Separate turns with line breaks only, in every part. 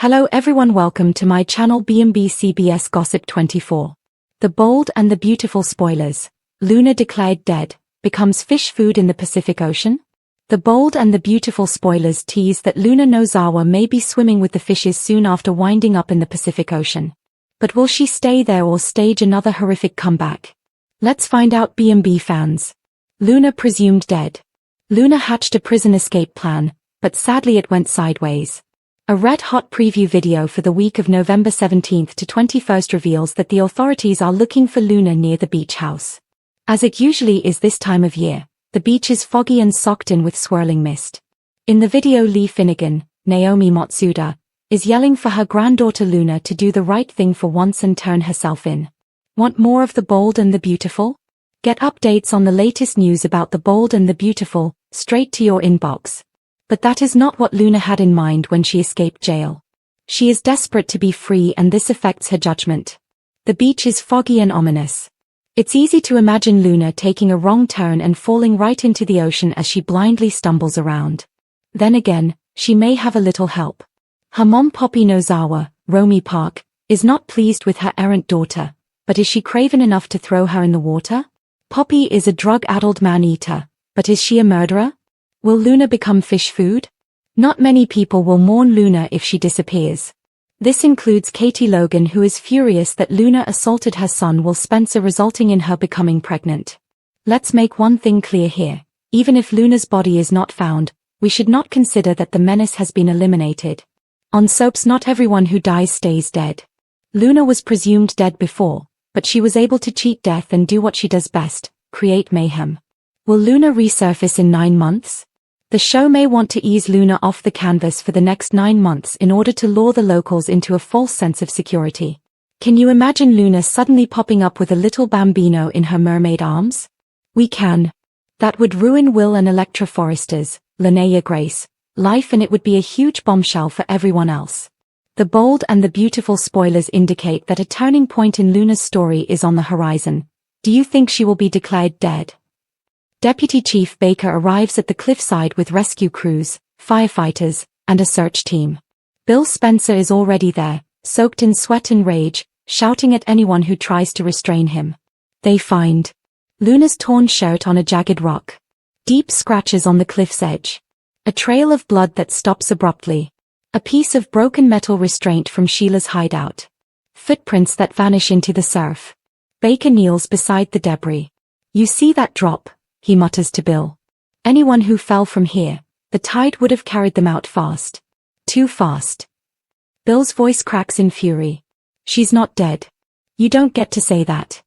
Hello everyone, welcome to my channel B&B CBS Gossip 24. The bold and the beautiful spoilers. Luna declared dead, becomes fish food in the Pacific Ocean? The bold and the beautiful spoilers tease that Luna Nozawa may be swimming with the fishes soon after winding up in the Pacific Ocean. But will she stay there or stage another horrific comeback? Let's find out, B&B fans. Luna presumed dead. Luna hatched a prison escape plan, but sadly it went sideways. A red-hot preview video for the week of November 17th to 21st reveals that the authorities are looking for Luna near the beach house. As it usually is this time of year, the beach is foggy and socked in with swirling mist. In the video, Lee Finnegan, Naomi Matsuda, is yelling for her granddaughter Luna to do the right thing for once and turn herself in. Want more of the bold and the beautiful? Get updates on the latest news about the bold and the beautiful, straight to your inbox. But that is not what Luna had in mind when she escaped jail. She is desperate to be free, and this affects her judgment. The beach is foggy and ominous. It's easy to imagine Luna taking a wrong turn and falling right into the ocean as she blindly stumbles around. Then again, she may have a little help. Her mom, Poppy Nozawa, Romy Park, is not pleased with her errant daughter, but is she craven enough to throw her in the water? Poppy is a drug-addled man-eater, but is she a murderer? Will Luna become fish food? Not many people will mourn Luna if she disappears. This includes Katie Logan, who is furious that Luna assaulted her son Will Spencer, resulting in her becoming pregnant. Let's make one thing clear here. Even if Luna's body is not found, we should not consider that the menace has been eliminated. On soaps, not everyone who dies stays dead. Luna was presumed dead before, but she was able to cheat death and do what she does best, create mayhem. Will Luna resurface in 9 months? The show may want to ease Luna off the canvas for the next 9 months in order to lure the locals into a false sense of security. Can you imagine Luna suddenly popping up with a little bambino in her mermaid arms? We can. That would ruin Will and Electra Forrester's, Linnea Grace, life, and it would be a huge bombshell for everyone else. The bold and the beautiful spoilers indicate that a turning point in Luna's story is on the horizon. Do you think she will be declared dead? Deputy Chief Baker arrives at the cliffside with rescue crews, firefighters, and a search team. Bill Spencer is already there, soaked in sweat and rage, shouting at anyone who tries to restrain him. They find Luna's torn shirt on a jagged rock. Deep scratches on the cliff's edge. A trail of blood that stops abruptly. A piece of broken metal restraint from Sheila's hideout. Footprints that vanish into the surf. Baker kneels beside the debris. You see that drop? He mutters to Bill. Anyone who fell from here, the tide would have carried them out fast. Too fast. Bill's voice cracks in fury. She's not dead. You don't get to say that.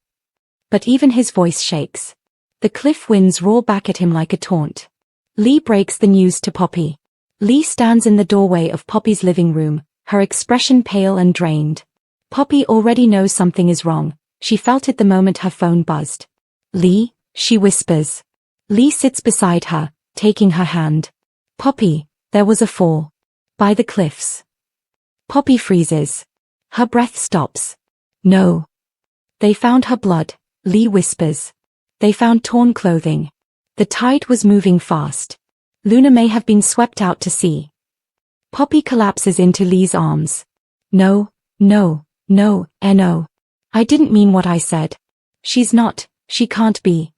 But even his voice shakes. The cliff winds roar back at him like a taunt. Lee breaks the news to Poppy. Lee stands in the doorway of Poppy's living room, her expression pale and drained. Poppy already knows something is wrong. She felt it the moment her phone buzzed. Lee, she whispers. Lee sits beside her, taking her hand. Poppy, there was a fall. By the cliffs. Poppy freezes. Her breath stops. No. They found her blood, Lee whispers. They found torn clothing. The tide was moving fast. Luna may have been swept out to sea. Poppy collapses into Lee's arms. No, no, no, no. I didn't mean what I said. She's not, she can't be.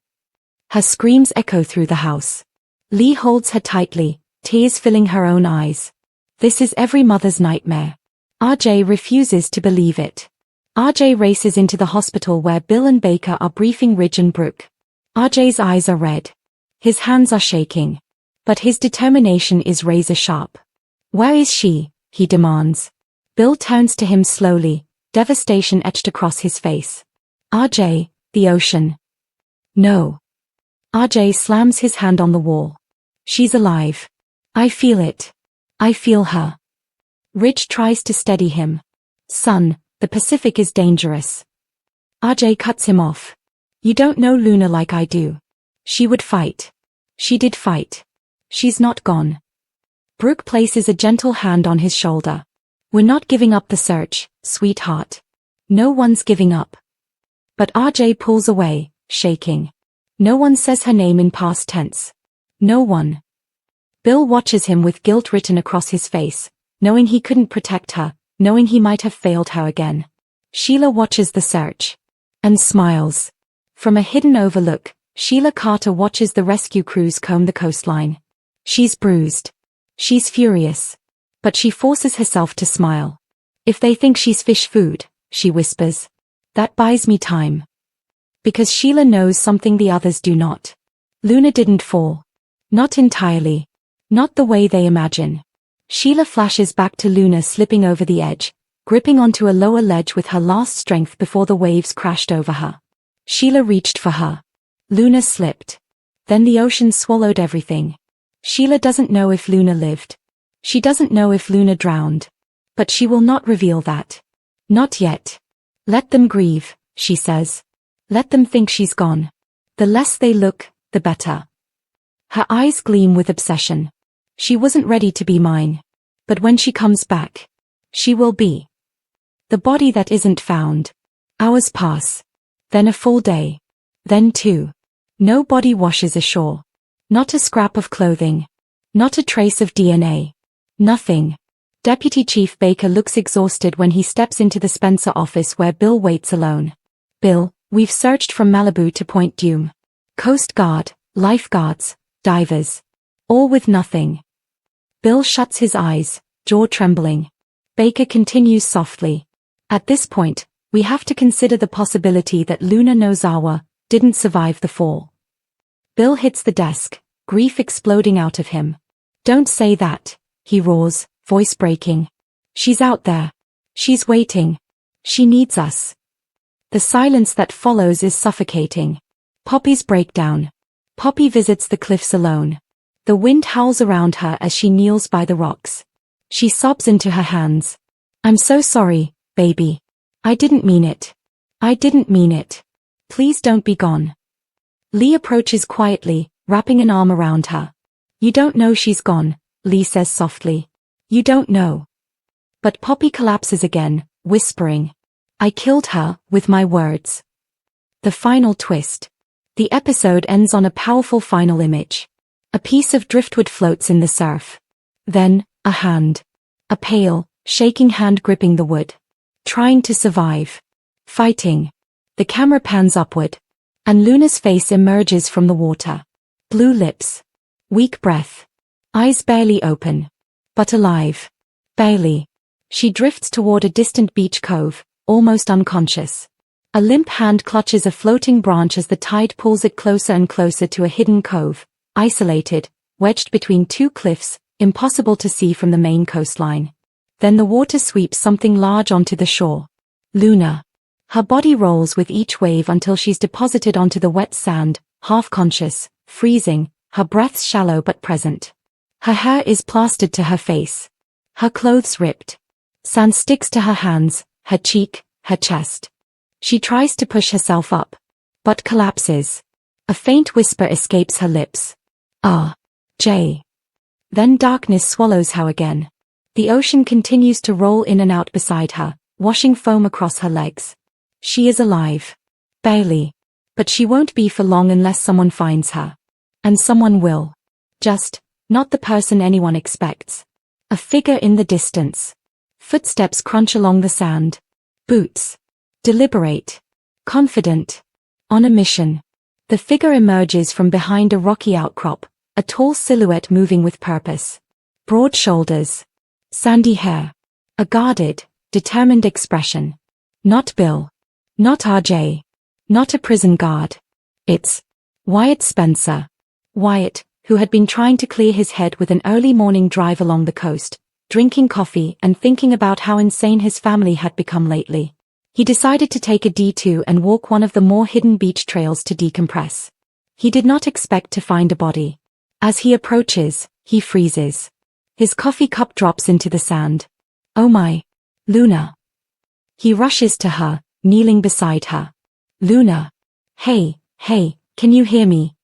Her screams echo through the house. Lee holds her tightly, tears filling her own eyes. This is every mother's nightmare. RJ refuses to believe it. RJ races into the hospital where Bill and Baker are briefing Ridge and Brooke. RJ's eyes are red. His hands are shaking. But his determination is razor sharp. Where is she? He demands. Bill turns to him slowly, devastation etched across his face. RJ, the ocean. No. RJ slams his hand on the wall. She's alive. I feel it. I feel her. Ridge tries to steady him. Son, the Pacific is dangerous. RJ cuts him off. You don't know Luna like I do. She would fight. She did fight. She's not gone. Brooke places a gentle hand on his shoulder. We're not giving up the search, sweetheart. No one's giving up. But RJ pulls away, shaking. No one says her name in past tense. No one. Bill watches him with guilt written across his face. knowing he couldn't protect her, knowing he might have failed her again. Sheila watches the search. And smiles. From a hidden overlook, Sheila Carter watches the rescue crews comb the coastline. She's bruised. She's furious. But she forces herself to smile. If they think she's fish food, she whispers, that buys me time. Because Sheila knows something the others do not. Luna didn't fall. Not entirely. Not the way they imagine. Sheila flashes back to Luna slipping over the edge, gripping onto a lower ledge with her last strength before the waves crashed over her. Sheila reached for her. Luna slipped. Then the ocean swallowed everything. Sheila doesn't know if Luna lived. She doesn't know if Luna drowned. But she will not reveal that. Not yet. Let them grieve, she says. Let them think she's gone. The less they look, the better. Her eyes gleam with obsession. She wasn't ready to be mine. But when she comes back, she will be. The body that isn't found. Hours pass. Then a full day. Then 2. No body washes ashore. Not a scrap of clothing. Not a trace of DNA. Nothing. Deputy Chief Baker looks exhausted when he steps into the Spencer office where Bill waits alone. Bill, we've searched from Malibu to Point Dume. Coast Guard, lifeguards, divers. All with nothing. Bill shuts his eyes, jaw trembling. Baker continues softly. At this point, we have to consider the possibility that Luna Nozawa didn't survive the fall. Bill hits the desk, grief exploding out of him. Don't say that, he roars, voice breaking. She's out there. She's waiting. She needs us. The silence that follows is suffocating. Poppy's breakdown. Poppy visits the cliffs alone. The wind howls around her as she kneels by the rocks. She sobs into her hands. I'm so sorry, baby. I didn't mean it. I didn't mean it. Please don't be gone. Lee approaches quietly, wrapping an arm around her. You don't know she's gone, Lee says softly. You don't know. But Poppy collapses again, whispering. I killed her, with my words. The final twist. The episode ends on a powerful final image. A piece of driftwood floats in the surf. Then, a hand. A pale, shaking hand gripping the wood. Trying to survive. Fighting. The camera pans upward. And Luna's face emerges from the water. Blue lips. Weak breath. Eyes barely open. But alive. Barely. She drifts toward a distant beach cove, almost unconscious. A limp hand clutches a floating branch as the tide pulls it closer and closer to a hidden cove, isolated, wedged between 2 cliffs, impossible to see from the main coastline. Then the water sweeps something large onto the shore. Luna. Her body rolls with each wave until she's deposited onto the wet sand, half conscious, freezing, her breath shallow but present. Her hair is plastered to her face. Her clothes ripped. Sand sticks to her hands, her cheek, her chest. She tries to push herself up, but collapses. A faint whisper escapes her lips. Jay. Then darkness swallows her again. The ocean continues to roll in and out beside her, washing foam across her legs. She is alive. Barely. But she won't be for long unless someone finds her. And someone will. Just, not the person anyone expects. A figure in the distance. Footsteps crunch along the sand. Boots. Deliberate. Confident. On a mission. The figure emerges from behind a rocky outcrop, a tall silhouette moving with purpose. Broad shoulders. Sandy hair. A guarded, determined expression. Not Bill. Not RJ. Not a prison guard. It's Wyatt Spencer. Wyatt, who had been trying to clear his head with an early morning drive along the coast, drinking coffee and thinking about how insane his family had become lately. He decided to take a detour and walk one of the more hidden beach trails to decompress. He did not expect to find a body. As he approaches, he freezes. His coffee cup drops into the sand. Oh my. Luna. He rushes to her, kneeling beside her. Luna. Hey, can you hear me?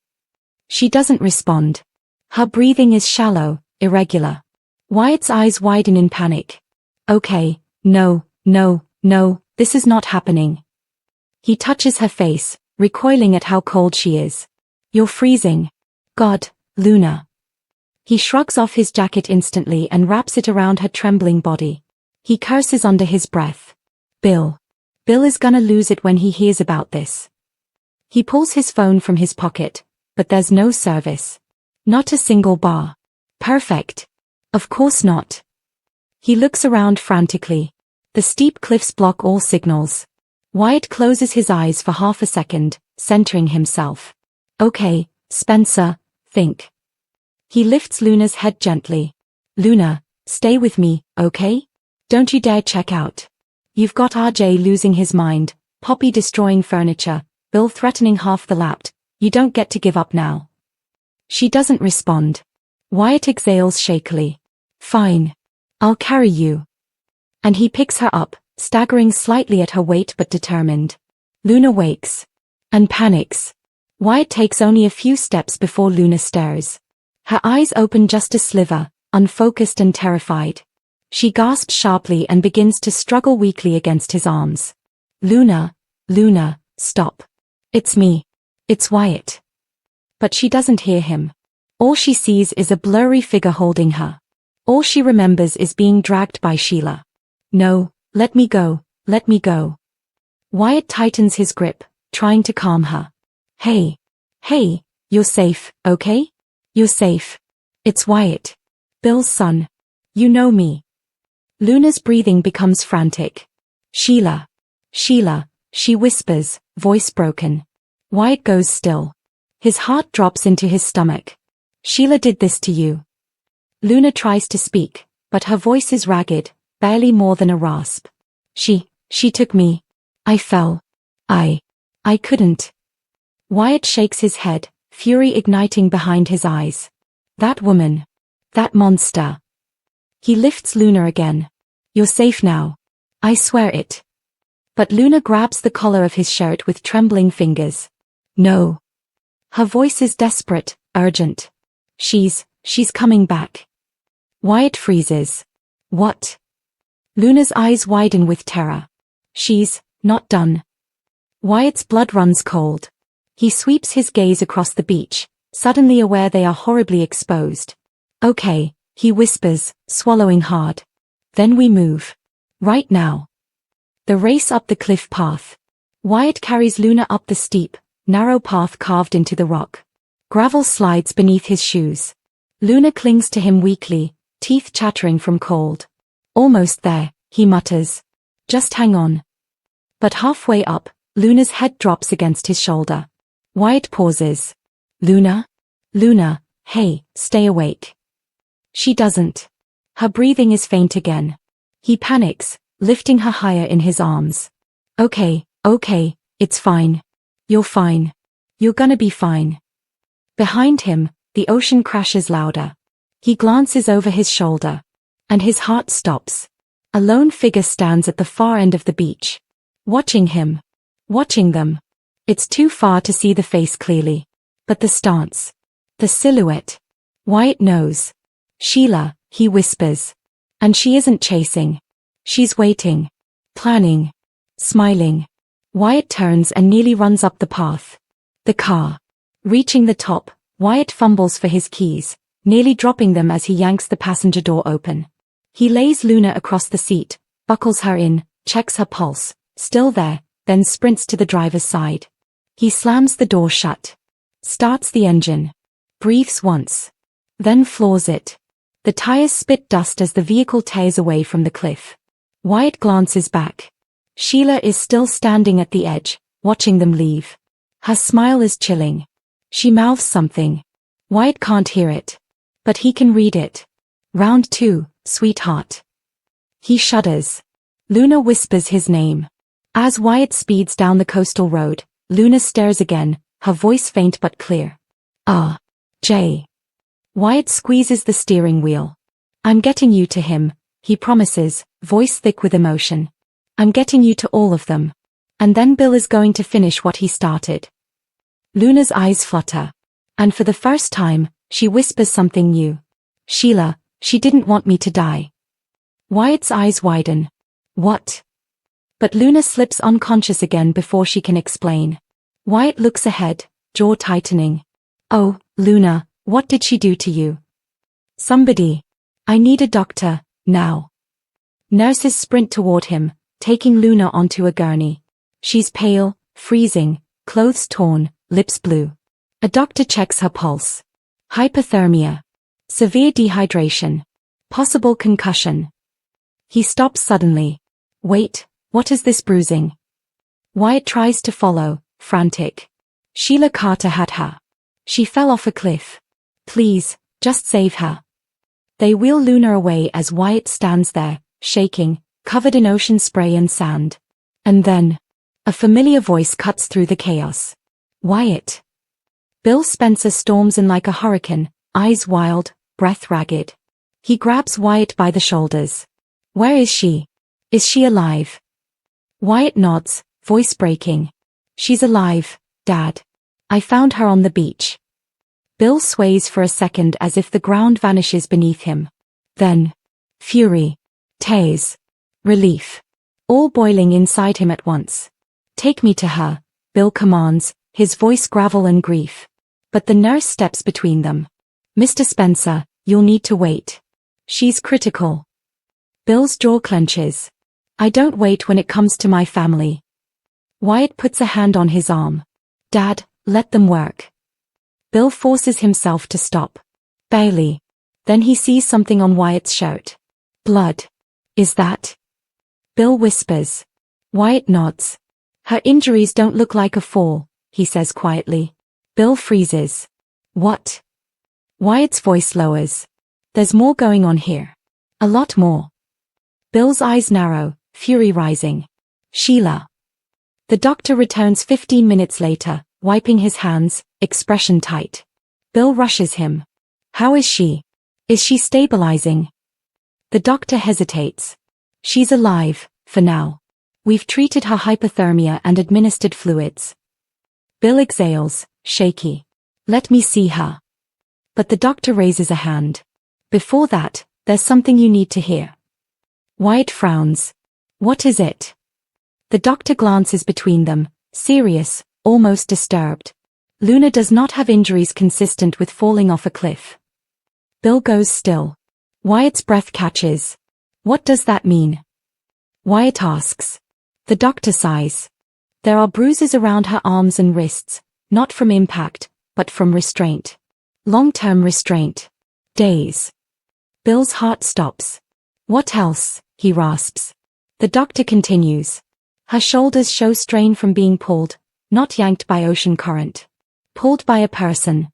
She doesn't respond. Her breathing is shallow, irregular. Wyatt's eyes widen in panic. Okay, no, this is not happening. He touches her face, recoiling at how cold she is. You're freezing. God, Luna. He shrugs off his jacket instantly and wraps it around her trembling body. He curses under his breath. Bill. Bill is gonna lose it when he hears about this. He pulls his phone from his pocket, but there's no service. Not a single bar. Perfect. Of course not. He looks around frantically. The steep cliffs block all signals. Wyatt closes his eyes for half a second, centering himself. Okay, Spencer, think. He lifts Luna's head gently. Luna, stay with me, okay? Don't you dare check out. You've got RJ losing his mind, Poppy destroying furniture, Bill threatening half the lot. You don't get to give up now. She doesn't respond. Wyatt exhales shakily. Fine. I'll carry you. And he picks her up, staggering slightly at her weight but determined. Luna wakes. And panics. Wyatt takes only a few steps before Luna stares. Her eyes open just a sliver, unfocused and terrified. She gasps sharply and begins to struggle weakly against his arms. Luna, stop. It's me. It's Wyatt. But she doesn't hear him. All she sees is a blurry figure holding her. All she remembers is being dragged by Sheila. No, let me go, let me go. Wyatt tightens his grip, trying to calm her. Hey, you're safe, okay? You're safe. It's Wyatt. Bill's son. You know me. Luna's breathing becomes frantic. Sheila, she whispers, voice broken. Wyatt goes still. His heart drops into his stomach. Sheila did this to you. Luna tries to speak, but her voice is ragged, barely more than a rasp. She took me. I fell. I couldn't. Wyatt shakes his head, fury igniting behind his eyes. That woman. That monster. He lifts Luna again. You're safe now. I swear it. But Luna grabs the collar of his shirt with trembling fingers. No. Her voice is desperate, urgent. She's coming back. Wyatt freezes. What? Luna's eyes widen with terror. She's not done. Wyatt's blood runs cold. He sweeps his gaze across the beach, suddenly aware they are horribly exposed. Okay, he whispers, swallowing hard. Then we move. Right now. The race up the cliff path. Wyatt carries Luna up the steep, narrow path carved into the rock. Gravel slides beneath his shoes. Luna clings to him weakly, teeth chattering from cold. Almost there, he mutters. Just hang on. But halfway up, Luna's head drops against his shoulder. Wyatt pauses. Luna? Luna, hey, stay awake. She doesn't. Her breathing is faint again. He panics, lifting her higher in his arms. Okay, it's fine. You're fine. You're gonna be fine. Behind him, the ocean crashes louder. He glances over his shoulder. And his heart stops. A lone figure stands at the far end of the beach. Watching him. Watching them. It's too far to see the face clearly. But the stance. The silhouette. Wyatt knows. Sheila, he whispers. And she isn't chasing. She's waiting. Planning. Smiling. Wyatt turns and nearly runs up the path. The car. Reaching the top, Wyatt fumbles for his keys, nearly dropping them as he yanks the passenger door open. He lays Luna across the seat, buckles her in, checks her pulse, still there, then sprints to the driver's side. He slams the door shut. Starts the engine. Breathes once. Then floors it. The tires spit dust as the vehicle tears away from the cliff. Wyatt glances back. Sheila is still standing at the edge, watching them leave. Her smile is chilling. She mouths something. Wyatt can't hear it. But he can read it. Round 2, sweetheart. He shudders. Luna whispers his name. As Wyatt speeds down the coastal road, Luna stares again, her voice faint but clear. Jay. Wyatt squeezes the steering wheel. I'm getting you to him, he promises, voice thick with emotion. I'm getting you to all of them. And then Bill is going to finish what he started. Luna's eyes flutter. And for the first time, she whispers something new. Sheila, she didn't want me to die. Wyatt's eyes widen. What? But Luna slips unconscious again before she can explain. Wyatt looks ahead, jaw tightening. Oh, Luna, what did she do to you? Somebody. I need a doctor, now. Nurses sprint toward him, taking Luna onto a gurney. She's pale, freezing, clothes torn, lips blue. A doctor checks her pulse. Hypothermia. Severe dehydration. Possible concussion. He stops suddenly. Wait, what is this bruising? Wyatt tries to follow, frantic. Sheila Carter had her. She fell off a cliff. Please, just save her. They wheel Luna away as Wyatt stands there, shaking, covered in ocean spray and sand. And then, a familiar voice cuts through the chaos. Wyatt. Bill Spencer storms in like a hurricane, eyes wild, breath ragged. He grabs Wyatt by the shoulders. Where is she? Is she alive? Wyatt nods, voice breaking. She's alive, Dad. I found her on the beach. Bill sways for a second as if the ground vanishes beneath him. Then, fury, tears, relief, all boiling inside him at once. Take me to her, Bill commands, his voice gravel and grief. But the nurse steps between them. Mr. Spencer, you'll need to wait. She's critical. Bill's jaw clenches. I don't wait when it comes to my family. Wyatt puts a hand on his arm. Dad, let them work. Bill forces himself to stop. Barely. Then he sees something on Wyatt's shirt. Blood. Is that? Bill whispers. Wyatt nods. Her injuries don't look like a fall, he says quietly. Bill freezes. What? Wyatt's voice lowers. There's more going on here. A lot more. Bill's eyes narrow, fury rising. Sheila. The doctor returns 15 minutes later, wiping his hands, expression tight. Bill rushes him. How is she? Is she stabilizing? The doctor hesitates. She's alive, for now. We've treated her hypothermia and administered fluids. Bill exhales, shaky. Let me see her. But the doctor raises a hand. Before that, there's something you need to hear. Wyatt frowns. What is it? The doctor glances between them, serious, almost disturbed. Luna does not have injuries consistent with falling off a cliff. Bill goes still. Wyatt's breath catches. What does that mean? Wyatt asks. The doctor sighs. There are bruises around her arms and wrists, not from impact, but from restraint. Long-term restraint. Days. Bill's heart stops. What else? He rasps. The doctor continues. Her shoulders show strain from being pulled, not yanked by ocean current. Pulled by a person.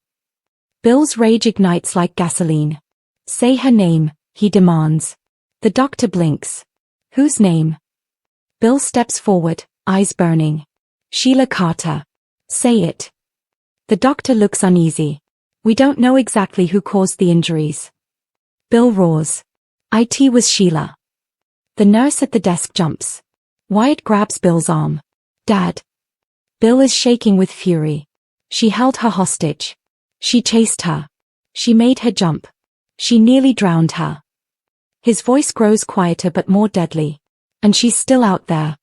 Bill's rage ignites like gasoline. Say her name, he demands. The doctor blinks. Whose name? Bill steps forward, eyes burning. Sheila Carter. Say it. The doctor looks uneasy. We don't know exactly who caused the injuries. Bill roars. It was Sheila. The nurse at the desk jumps. Wyatt grabs Bill's arm. Dad. Bill is shaking with fury. She held her hostage. She chased her. She made her jump. She nearly drowned her. His voice grows quieter but more deadly. And she's still out there.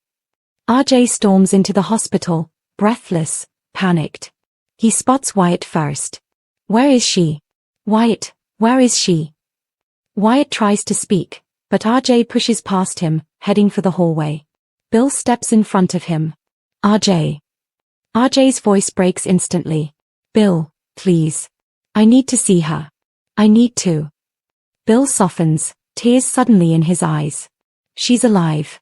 RJ storms into the hospital, breathless, panicked. He spots Wyatt first. Where is she? Wyatt, where is she? Wyatt tries to speak, but RJ pushes past him, heading for the hallway. Bill steps in front of him. RJ. RJ's voice breaks instantly. Bill, please. I need to see her. I need to. Bill softens, tears suddenly in his eyes. She's alive.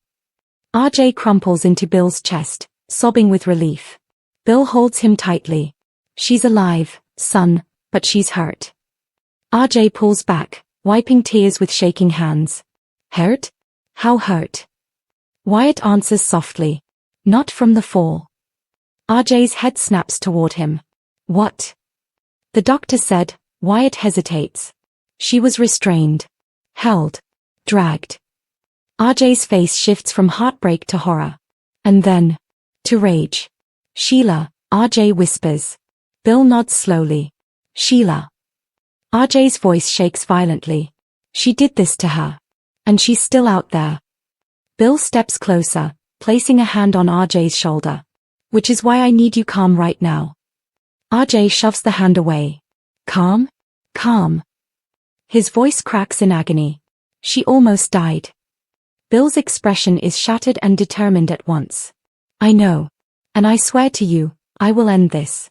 RJ crumples into Bill's chest, sobbing with relief. Bill holds him tightly. She's alive, son, but she's hurt. RJ pulls back, wiping tears with shaking hands. Hurt? How hurt? Wyatt answers softly. Not from the fall. RJ's head snaps toward him. What? The doctor said. Wyatt hesitates. She was restrained. Held. Dragged. RJ's face shifts from heartbreak to horror. And then, to rage. Sheila, RJ whispers. Bill nods slowly. Sheila. RJ's voice shakes violently. She did this to her. And she's still out there. Bill steps closer, placing a hand on RJ's shoulder. Which is why I need you calm right now. RJ shoves the hand away. Calm? Calm. His voice cracks in agony. She almost died. Bill's expression is shattered and determined at once. I know. And I swear to you, I will end this.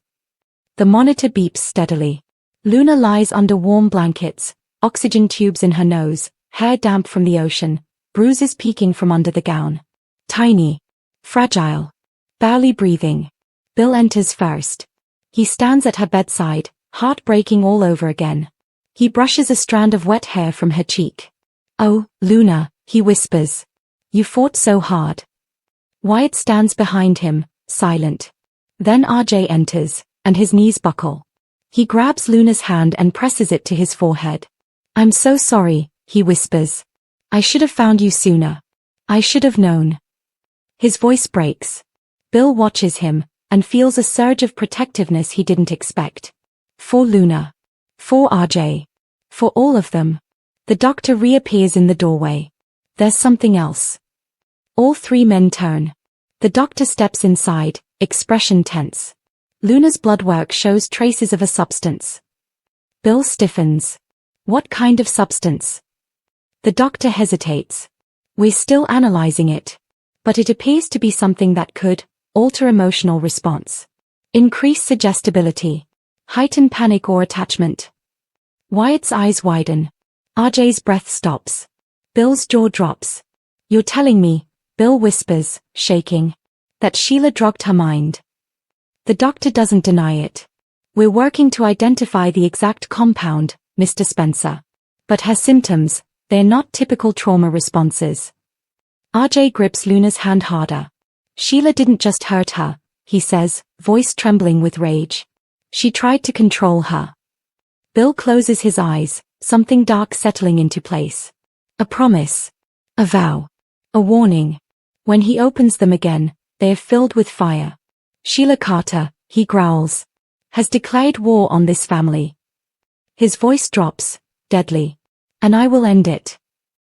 The monitor beeps steadily. Luna lies under warm blankets, oxygen tubes in her nose, hair damp from the ocean, bruises peeking from under the gown. Tiny. Fragile. Barely breathing. Bill enters first. He stands at her bedside, heart breaking all over again. He brushes a strand of wet hair from her cheek. Oh, Luna, he whispers. You fought so hard. Wyatt stands behind him, silent. Then RJ enters, and his knees buckle. He grabs Luna's hand and presses it to his forehead. I'm so sorry, he whispers. I should have found you sooner. I should have known. His voice breaks. Bill watches him, and feels a surge of protectiveness he didn't expect. For Luna. For RJ. For all of them. The doctor reappears in the doorway. There's something else. All three men turn. The doctor steps inside, expression tense. Luna's blood work shows traces of a substance. Bill stiffens. What kind of substance? The doctor hesitates. We're still analyzing it. But it appears to be something that could alter emotional response. Increase suggestibility. Heighten panic or attachment. Wyatt's eyes widen. RJ's breath stops. Bill's jaw drops. You're telling me, Bill whispers, shaking, that Sheila drugged her mind. The doctor doesn't deny it. We're working to identify the exact compound, Mr. Spencer. But her symptoms, they're not typical trauma responses. RJ grips Luna's hand harder. Sheila didn't just hurt her, he says, voice trembling with rage. She tried to control her. Bill closes his eyes, something dark settling into place. A promise. A vow. A warning. When he opens them again, they are filled with fire. Sheila Carter, he growls, has declared war on this family. His voice drops, deadly. And I will end it.